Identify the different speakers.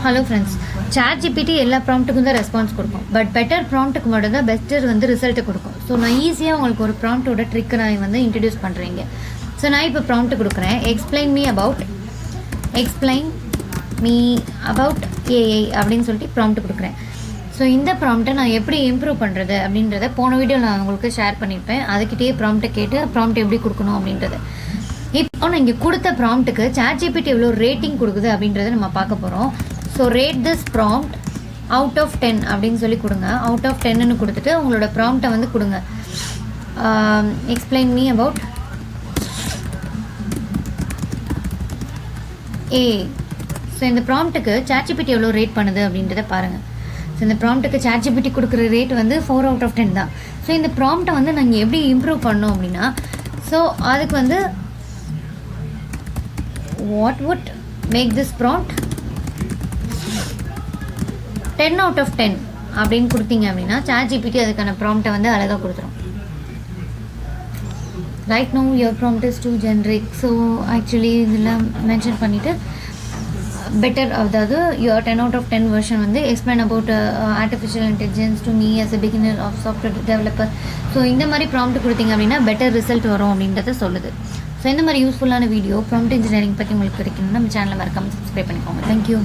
Speaker 1: Hello friends, ChatGPT எல்லா ப்ராம்ப்ட்டுக்கும் தான் response கொடுக்கும். பட் பெட்டர் ப்ராம்ப்ட்டுக்கு மட்டும் தான் பெஸ்ட்டர் ரிசல்ட்டை கொடுக்கும். ஸோ நான் ஈஸியாக உங்களுக்கு ஒரு ப்ராம்ப்ட்டோட ட்ரிக்கை நான் இன்ட்ரடியூஸ் பண்ணுறீங்க. ஸோ நான் இப்போ ப்ராம்ப்ட் கொடுக்குறேன். எக்ஸ்பிளைன் மீ அபவுட் ஏஐ அப்படின்னு சொல்லிட்டு ப்ராம்ப்ட் கொடுக்குறேன். ஸோ இந்த ப்ராம்ப்ட்டை நான் எப்படி இம்ப்ரூவ் பண்ணுறது அப்படின்றத போன வீடியோ நான் உங்களுக்கு ஷேர் பண்ணியிருப்பேன். அதுக்கிட்டே ப்ராம்ப்ட்டை கேட்டு ப்ராம்ப்ட் எப்படி கொடுக்கணும் அப்படின்றது. இப்போ நான் இங்கே கொடுத்த ப்ராம்ப்ட்டுக்கு ChatGPT எவ்வளோ ரேட்டிங் கொடுக்குது அப்படின்றத நம்ம பார்க்க போகிறோம். So rate this prompt out of 10 அப்படின்னு சொல்லி கொடுங்க. அவுட் ஆஃப் 10ன்னு கொடுத்துட்டு உங்களோட ப்ராம்ப்டை கொடுங்க. Explain me about A. So இந்த ப்ராம்ப்ட்டுக்கு ChatGPT எவ்வளோ ரேட் பண்ணுது அப்படின்றத பாருங்கள். ஸோ இந்த ப்ராம்ப்ட்டுக்கு ChatGPT கொடுக்குற ரேட் 4 out of 10 தான். ஸோ இந்த ப்ராம்ப்டை நாங்கள் எப்படி இம்ப்ரூவ் பண்ணோம் அப்படின்னா, ஸோ அதுக்கு what would make this prompt 10 out of 10 அப்படின்னு கொடுத்தீங்க அப்படின்னா ChatGPT அதுக்கான ப்ராம்ப்டை அழகாக கொடுத்துரும். Right no your prompt is too generic. So actually இதில் மென்ஷன் பண்ணிவிட்டு பெட்டர், அதாவது your 10 out of 10 version explain about artificial intelligence to me as a beginner of software developer. So இந்த மாதிரி ப்ராம்ப்ட் கொடுத்தீங்க அப்படின்னா பெட்டர் ரிசல்ட் வரும் அப்படின்றத சொல்லுது. ஸோ இந்த மாதிரி யூஸ்ஃபுல்லான வீடியோ ப்ராம்ப்ட் இன்ஜினியரிங் பற்றி உங்களுக்கு கிடைக்கணும்னா நம்ம சேனலை மறக்காமல் சப்ஸ்கிரைப் பண்ணிக்கோங்க. தேங்க்யூ.